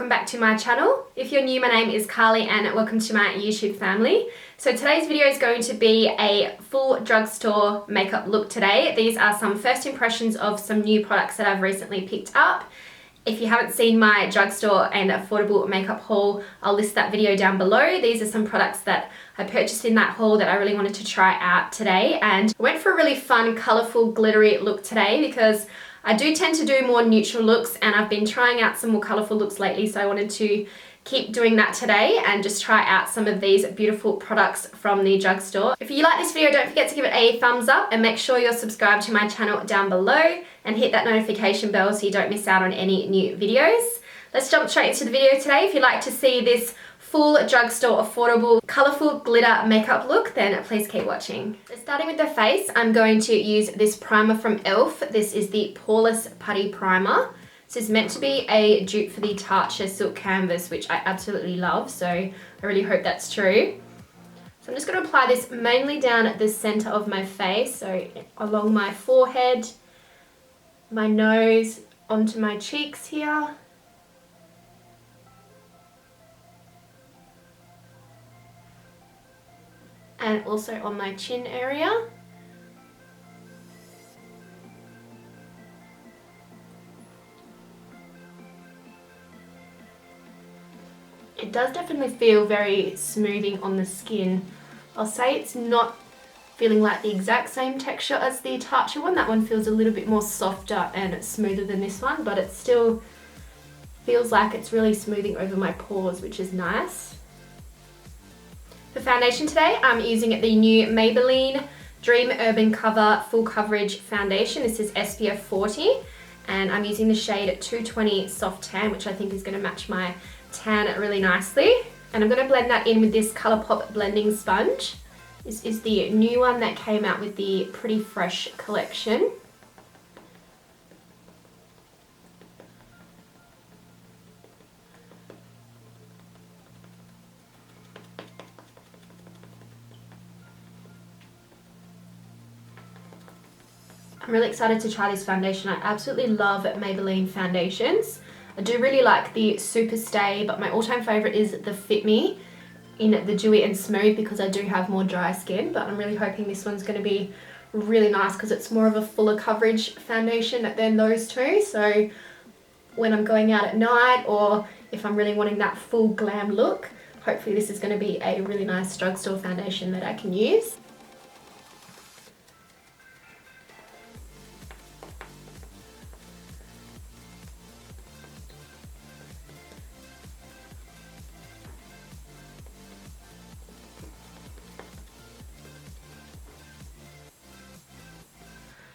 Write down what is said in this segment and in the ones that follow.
welcome back to my channel. If you're new, my name is Carly and welcome to my YouTube family. So today's video is going to be a full drugstore makeup look today. These are some first impressions of some new products that I've recently picked up. If you haven't seen my drugstore and affordable makeup haul, I'll list that video down below. These are some products that I purchased in that haul that I really wanted to try out today, and I went for a really fun, colourful, glittery look today because I do tend to do more neutral looks and I've been trying out some more colourful looks lately, so I wanted to keep doing that today and just try out some of these beautiful products from the drugstore. If you like this video, don't forget to give it a thumbs up and make sure you're subscribed to my channel down below and hit that notification bell so you don't miss out on any new videos. Let's jump straight into the video today. If you'd like to see this full drugstore affordable colourful glitter makeup look, then please keep watching. So starting with the face, I'm going to use this primer from e.l.f. This is the Poreless Putty Primer. This is meant to be a dupe for the Tatcha Silk Canvas, which I absolutely love, so I really hope that's true. So I'm just going to apply this mainly down at the centre of my face, so along my forehead, my nose, onto my cheeks here. And also on my chin area. It does definitely feel very smoothing on the skin. I'll say it's not feeling like the exact same texture as the Tatcha one. That one feels a little bit more softer and smoother than this one, but it still feels like it's really smoothing over my pores, which is nice. For foundation today, I'm using the new Maybelline Dream Urban Cover Full Coverage Foundation. This is SPF 40 and I'm using the shade 220 Soft Tan, which I think is going to match my tan really nicely. And I'm going to blend that in with this ColourPop blending sponge. This is the new one that came out with the Pretty Fresh collection. I'm really excited to try this foundation. I absolutely love Maybelline foundations. I do really like the Super Stay, but my all-time favourite is the Fit Me in the Dewy and Smooth because I do have more dry skin, but I'm really hoping this one's going to be really nice because it's more of a fuller coverage foundation than those two. So when I'm going out at night or if I'm really wanting that full glam look, hopefully this is going to be a really nice drugstore foundation that I can use.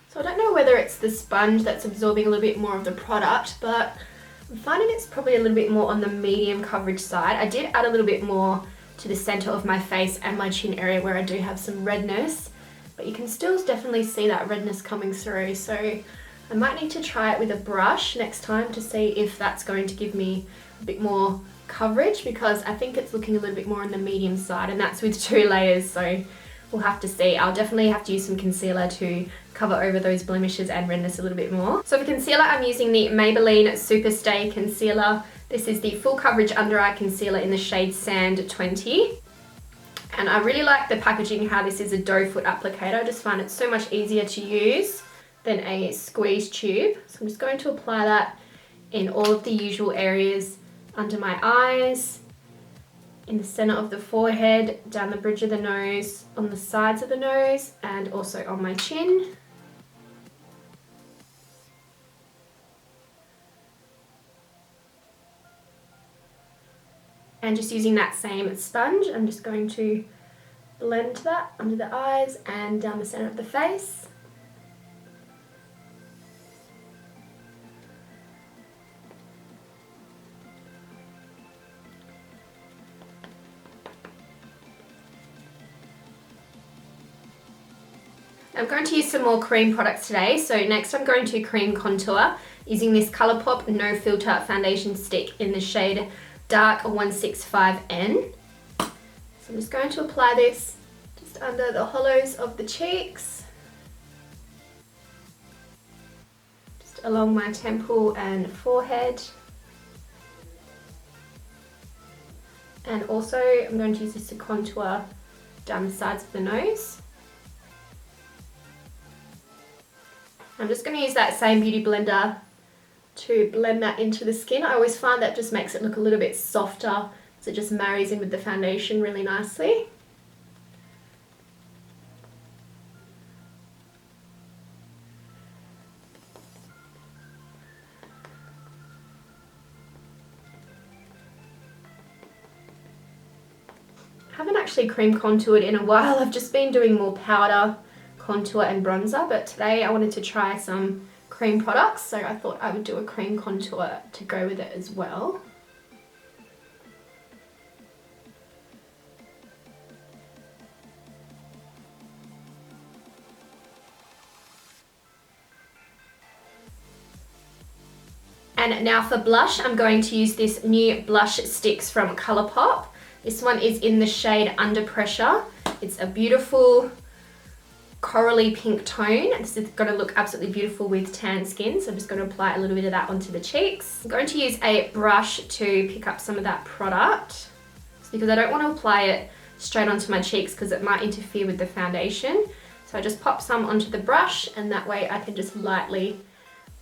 So I don't know whether it's the sponge that's absorbing a little bit more of the product, but I'm finding it's probably a little bit more on the medium coverage side. I did add a little bit more to the center of my face and my chin area where I do have some redness, but you can still definitely see that redness coming through. So I might need to try it with a brush next time to see if that's going to give me a bit more coverage, because I think it's looking a little bit more on the medium side, and that's with 2 layers, so we'll have to see. I'll definitely have to use some concealer to cover over those blemishes and redness a little bit more. So for concealer, I'm using the Maybelline Super Stay Concealer. This is the full coverage under eye concealer in the shade Sand 20. And I really like the packaging, how this is a doe foot applicator. I just find it so much easier to use than a squeeze tube. So I'm just going to apply that in all of the usual areas under my eyes, in the center of the forehead, down the bridge of the nose, on the sides of the nose, and also on my chin. And just using that same sponge, I'm just going to blend that under the eyes and down the center of the face. I'm going to use some more cream products today. So next I'm going to cream contour using this ColourPop No Filter Foundation Stick in the shade Dark 165N. So I'm just going to apply this just under the hollows of the cheeks, just along my temple and forehead. And also I'm going to use this to contour down the sides of the nose. I'm just going to use that same beauty blender to blend that into the skin. I always find that just makes it look a little bit softer, so it just marries in with the foundation really nicely. I haven't actually cream contoured in a while. I've just been doing more powder contour and bronzer, but today I wanted to try some cream products, so I thought I would do a cream contour to go with it as well. And now for blush, I'm going to use this new blush STIX from ColourPop. This one is in the shade Under Pressure. It's a beautiful corally pink tone. This is going to look absolutely beautiful with tan skin, so I'm just going to apply a little bit of that onto the cheeks. I'm going to use a brush to pick up some of that product, because I don't want to apply it straight onto my cheeks because it might interfere with the foundation. So I just pop some onto the brush, and that way I can just lightly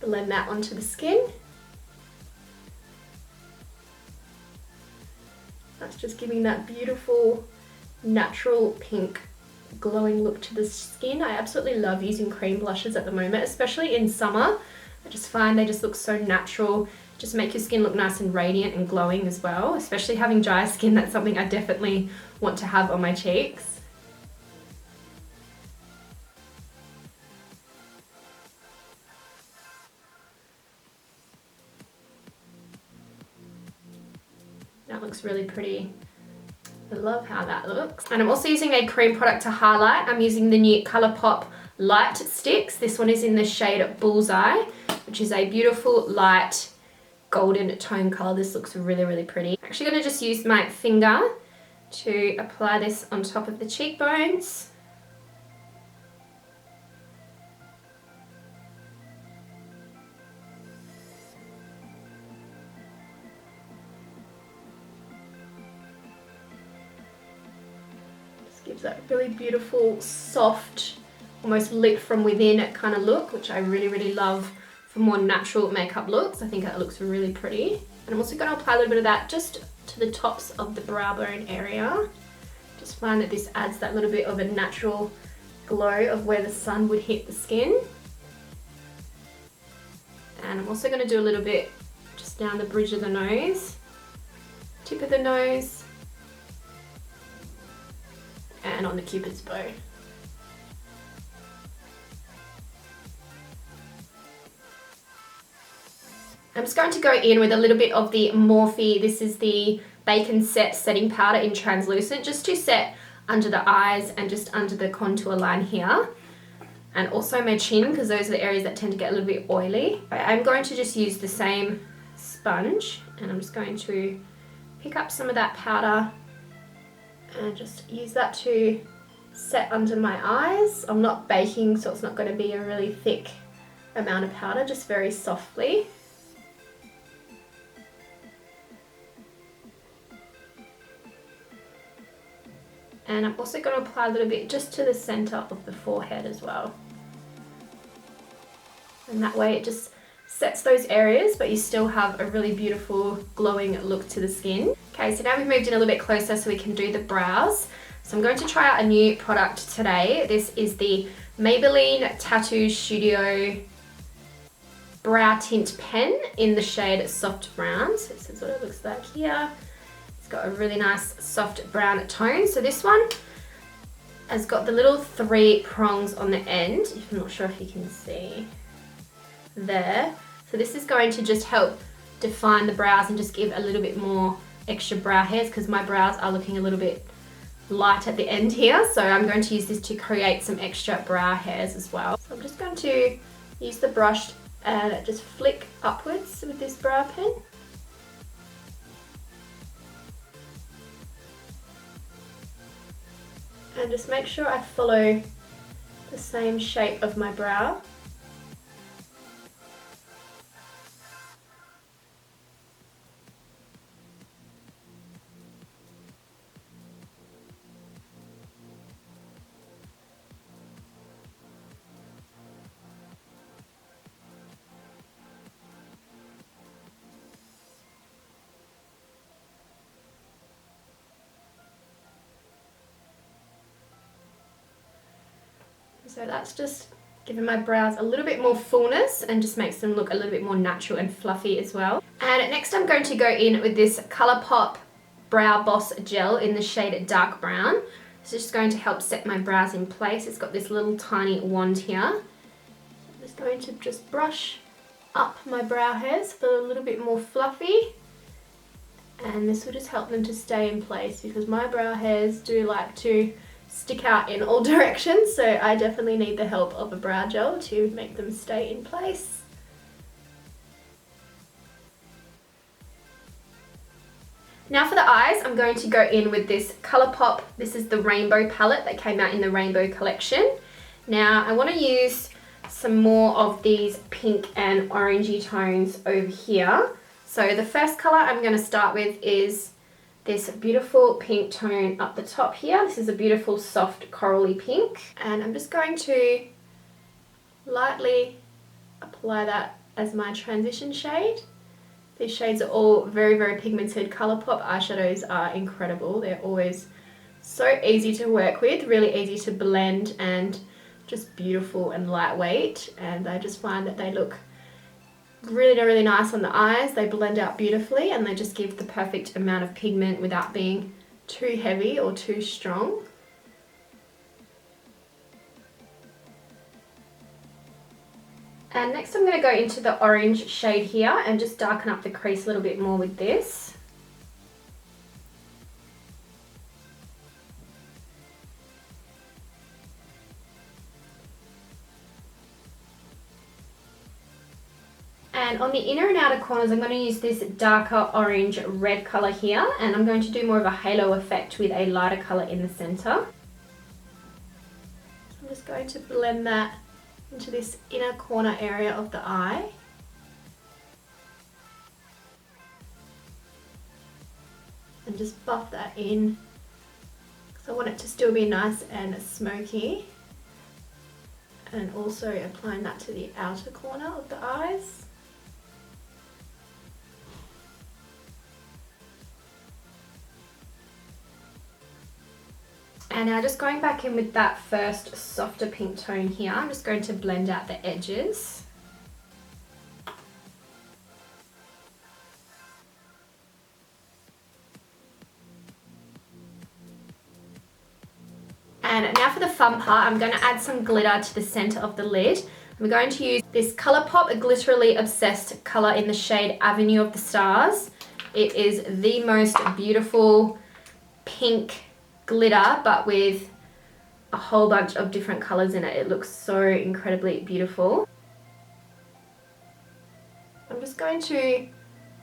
blend that onto the skin. That's just giving that beautiful natural pink glowing look to the skin. I absolutely love using cream blushes at the moment, especially in summer. I just find they just look so natural, just make your skin look nice and radiant and glowing as well. Especially having dry skin, that's something I definitely want to have on my cheeks. That looks really pretty. I love how that looks. And I'm also using a cream product to highlight. I'm using the new ColourPop LITE sticks. This one is in the shade Bullseye, which is a beautiful light golden tone color. This looks really, really pretty. I'm actually going to just use my finger to apply this on top of the cheekbones. Gives that really beautiful, soft, almost lit from within kind of look, which I really, really love for more natural makeup looks. I think that looks really pretty. And I'm also going to apply a little bit of that just to the tops of the brow bone area. Just find that this adds that little bit of a natural glow of where the sun would hit the skin. And I'm also going to do a little bit just down the bridge of the nose, tip of the nose, and on the cupid's bow. I'm just going to go in with a little bit of the Morphe. This is the Bacon Set Setting Powder in Translucent, just to set under the eyes and just under the contour line here. And also my chin, because those are the areas that tend to get a little bit oily. I'm going to just use the same sponge, and I'm just going to pick up some of that powder and just use that to set under my eyes. I'm not baking, so it's not going to be a really thick amount of powder, just very softly. And I'm also going to apply a little bit just to the center of the forehead as well. And that way it just sets those areas, but you still have a really beautiful glowing look to the skin. Okay, so now we've moved in a little bit closer so we can do the brows. So I'm going to try out a new product today. This is the Maybelline Tattoo Studio Brow Tint Pen in the shade Soft Brown. So this is what it looks like here. It's got a really nice soft brown tone. So this one has got the little 3 prongs on the end. I'm not sure if you can see there. So this is going to just help define the brows and just give a little bit more extra brow hairs, because my brows are looking a little bit light at the end here. So I'm going to use this to create some extra brow hairs as well. So I'm just going to use the brush and just flick upwards with this brow pen. And just make sure I follow the same shape of my brow. So that's just giving my brows a little bit more fullness and just makes them look a little bit more natural and fluffy as well. And next I'm going to go in with this ColourPop Brow Boss Gel in the shade Dark Brown. This is just going to help set my brows in place. It's got this little tiny wand here. I'm just going to just brush up my brow hairs so they're a little bit more fluffy. And this will just help them to stay in place because my brow hairs do like to stick out in all directions, so I definitely need the help of a brow gel to make them stay in place. Now for the eyes, I'm going to go in with this ColourPop. This is the Rainbow palette that came out in the Rainbow collection. Now I want to use some more of these pink and orangey tones over here. So the first colour I'm going to start with is this beautiful pink tone up the top here. This is a beautiful soft corally pink, and I'm just going to lightly apply that as my transition shade. These shades are all very, very pigmented. ColourPop eyeshadows are incredible. They're always so easy to work with, really easy to blend, and just beautiful and lightweight. And I just find that they look really, really nice on the eyes. They blend out beautifully and they just give the perfect amount of pigment without being too heavy or too strong. And next I'm going to go into the orange shade here and just darken up the crease a little bit more with this. And on the inner and outer corners, I'm going to use this darker orange red colour here, and I'm going to do more of a halo effect with a lighter colour in the centre. I'm just going to blend that into this inner corner area of the eye. And just buff that in, because I want it to still be nice and smoky. And also applying that to the outer corner of the eyes. And now just going back in with that first softer pink tone here, I'm just going to blend out the edges. And now for the fun part, I'm going to add some glitter to the centre of the lid. I'm going to use this ColourPop Glitterally Obsessed colour in the shade Avenue of the Stars. It is the most beautiful pink glitter, but with a whole bunch of different colours in it. It looks so incredibly beautiful. I'm just going to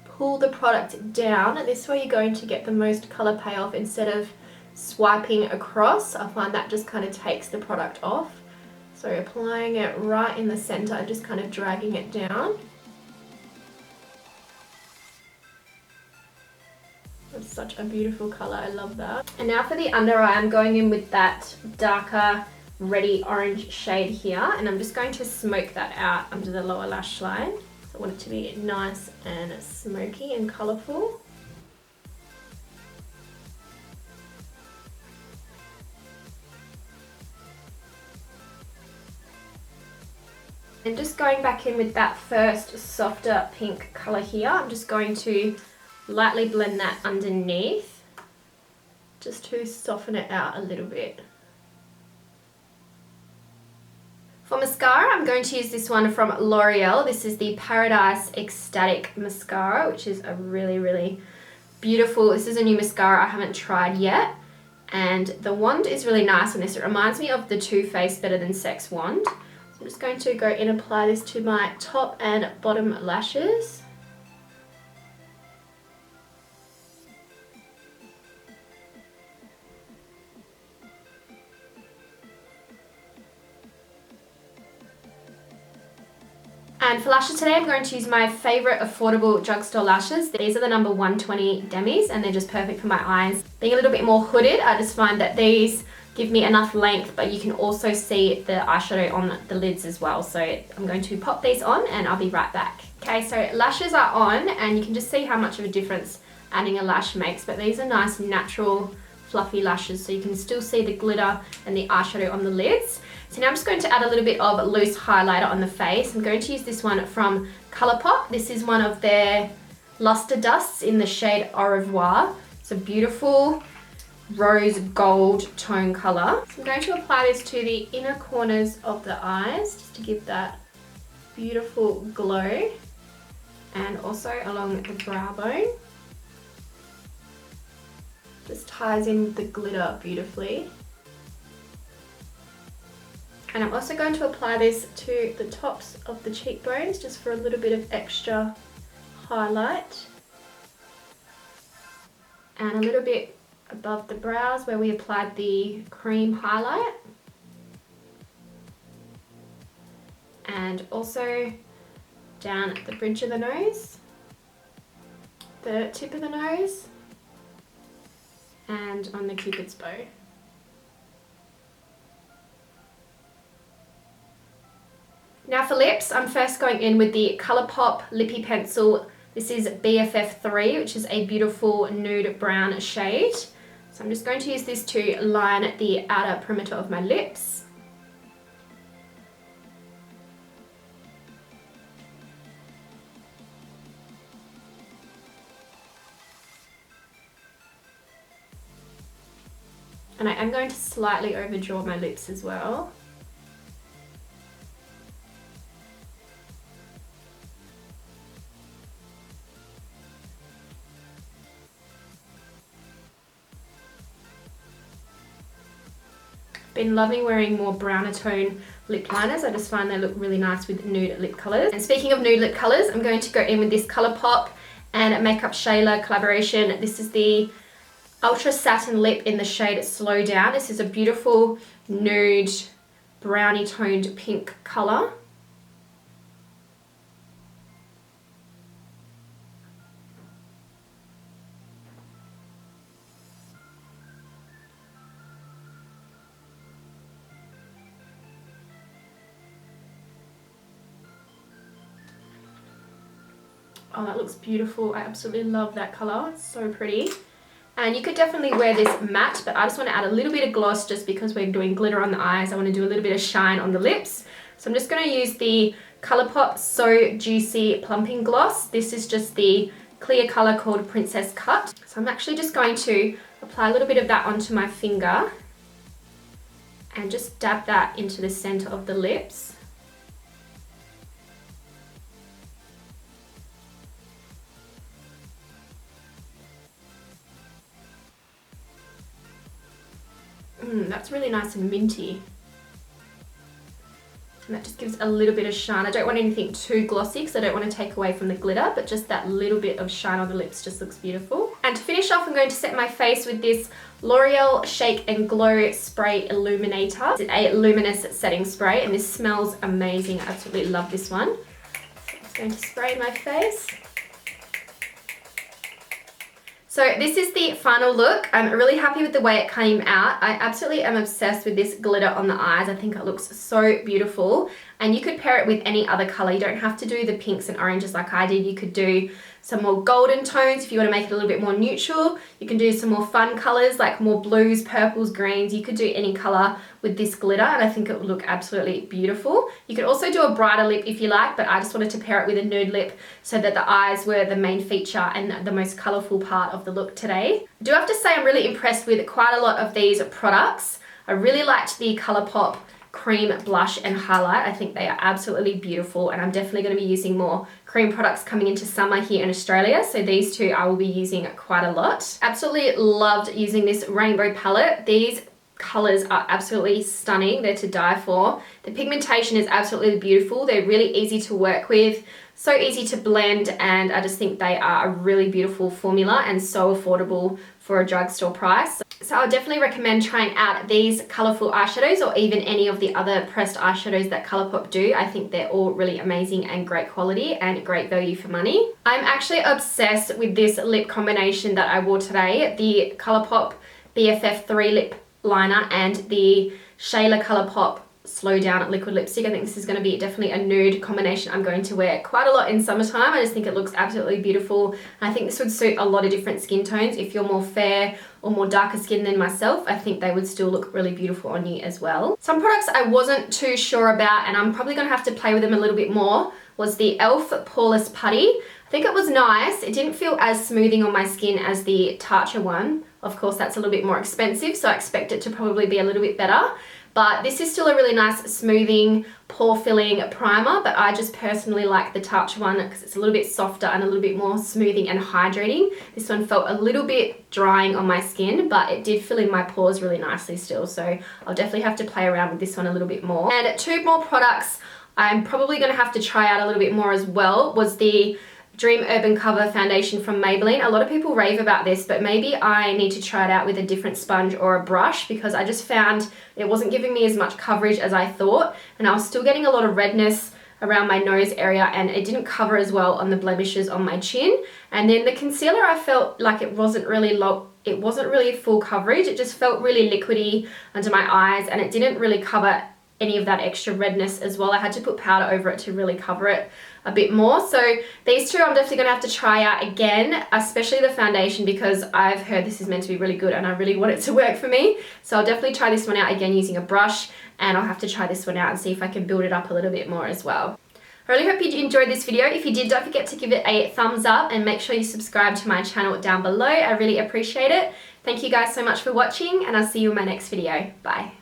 pull the product down. This way you're going to get the most colour payoff instead of swiping across. I find that just kind of takes the product off. So applying it right in the centre and just kind of dragging it down. It's such a beautiful colour, I love that. And now for the under eye, I'm going in with that darker reddy orange shade here, and I'm just going to smoke that out under the lower lash line. So I want it to be nice and smoky and colourful. And just going back in with that first softer pink colour here, I'm just going to lightly blend that underneath just to soften it out a little bit. For mascara, I'm going to use this one from L'Oreal. This is the Paradise Ecstatic Mascara, which is a really, really beautiful. This is a new mascara I haven't tried yet. And the wand is really nice on this. It reminds me of the Too Faced Better Than Sex wand. So I'm just going to go in and apply this to my top and bottom lashes. And for lashes today, I'm going to use my favourite affordable drugstore lashes. These are the number 120 Demis, and they're just perfect for my eyes. Being a little bit more hooded, I just find that these give me enough length, but you can also see the eyeshadow on the lids as well. So I'm going to pop these on and I'll be right back. Okay, so lashes are on, and you can just see how much of a difference adding a lash makes, but these are nice, natural, fluffy lashes, so you can still see the glitter and the eyeshadow on the lids. So now I'm just going to add a little bit of loose highlighter on the face. I'm going to use this one from ColourPop. This is one of their Luster Dusts in the shade Au Revoir. It's a beautiful rose gold tone colour. So I'm going to apply this to the inner corners of the eyes just to give that beautiful glow, and also along the brow bone. Just ties in the glitter beautifully. And I'm also going to apply this to the tops of the cheekbones just for a little bit of extra highlight. And a little bit above the brows where we applied the cream highlight. And also down the bridge of the nose, the tip of the nose, and on the cupid's bow. Now for lips, I'm first going in with the ColourPop Lippy Pencil. This is BFF3, which is a beautiful nude brown shade. So I'm just going to use this to line the outer perimeter of my lips. And I am going to slightly overdraw my lips as well. Been loving wearing more browner tone lip liners. I just find they look really nice with nude lip colours. And speaking of nude lip colours, I'm going to go in with this ColourPop and Makeup Shayla collaboration. This is the Ultra Satin Lip in the shade Slow Down. This is a beautiful nude brownie toned pink colour. Oh, that looks beautiful. I absolutely love that colour. It's so pretty. And you could definitely wear this matte, but I just want to add a little bit of gloss just because we're doing glitter on the eyes. I want to do a little bit of shine on the lips. So I'm just going to use the ColourPop So Juicy Plumping Gloss. This is just the clear colour called Princess Cut. So I'm actually just going to apply a little bit of that onto my finger and just dab that into the centre of the lips. That's really nice and minty. And that just gives a little bit of shine. I don't want anything too glossy because I don't want to take away from the glitter, but just that little bit of shine on the lips just looks beautiful. And to finish off, I'm going to set my face with this L'Oreal Shake and Glow Spray Illuminator. It's a luminous setting spray and this smells amazing. I absolutely love this one. So I'm just going to spray my face. So this is the final look. I'm really happy with the way it came out. I absolutely am obsessed with this glitter on the eyes. I think it looks so beautiful. And you could pair it with any other color. You don't have to do the pinks and oranges like I did. You could do some more golden tones if you want to make it a little bit more neutral. You can do some more fun colors like more blues, purples, greens. You could do any color with this glitter and I think it would look absolutely beautiful. You could also do a brighter lip if you like, but I just wanted to pair it with a nude lip so that the eyes were the main feature and the most colorful part of the look today. I do have to say I'm really impressed with quite a lot of these products. I really liked the ColourPop cream blush and highlight. I think they are absolutely beautiful and I'm definitely going to be using more cream products coming into summer here in Australia, so these two I will be using quite a lot. Absolutely loved using this rainbow palette. These colors are absolutely stunning. They're to die for. The pigmentation is absolutely beautiful. They're really easy to work with, so easy to blend, and I just think they are a really beautiful formula and so affordable for a drugstore price. So I'll definitely recommend trying out these colourful eyeshadows or even any of the other pressed eyeshadows that ColourPop do. I think they're all really amazing and great quality and great value for money. I'm actually obsessed with this lip combination that I wore today, the ColourPop BFF3 lip liner and the Shayla ColourPop Slow Down liquid lipstick. I think this is going to be definitely a nude combination I'm going to wear quite a lot in summertime. I just think it looks absolutely beautiful. I think this would suit a lot of different skin tones. If you're more fair or more darker skin than myself, I think they would still look really beautiful on you as well. Some products I wasn't too sure about, and I'm probably going to have to play with them a little bit more, was the e.l.f. Poreless Putty. I think it was nice. It didn't feel as smoothing on my skin as the Tatcha one. Of course, that's a little bit more expensive, so I expect it to probably be a little bit better. But this is still a really nice smoothing, pore-filling primer, but I just personally like the Tatcha one because it's a little bit softer and a little bit more smoothing and hydrating. This one felt a little bit drying on my skin, but it did fill in my pores really nicely still, so I'll definitely have to play around with this one a little bit more. And two more products I'm probably going to have to try out a little bit more as well was the Dream Urban Cover foundation from Maybelline. A lot of people rave about this, but maybe I need to try it out with a different sponge or a brush because I just found it wasn't giving me as much coverage as I thought, and I was still getting a lot of redness around my nose area, and it didn't cover as well on the blemishes on my chin. And then the concealer, I felt like it wasn't really full coverage. It just felt really liquidy under my eyes, and it didn't really cover any of that extra redness as well. I had to put powder over it to really cover it a bit more. So these two I'm definitely going to have to try out again, especially the foundation, because I've heard this is meant to be really good and I really want it to work for me. So I'll definitely try this one out again using a brush, and I'll have to try this one out and see if I can build it up a little bit more as well. I really hope you enjoyed this video. If you did, don't forget to give it a thumbs up and make sure you subscribe to my channel down below. I really appreciate it. Thank you guys so much for watching, and I'll see you in my next video. Bye.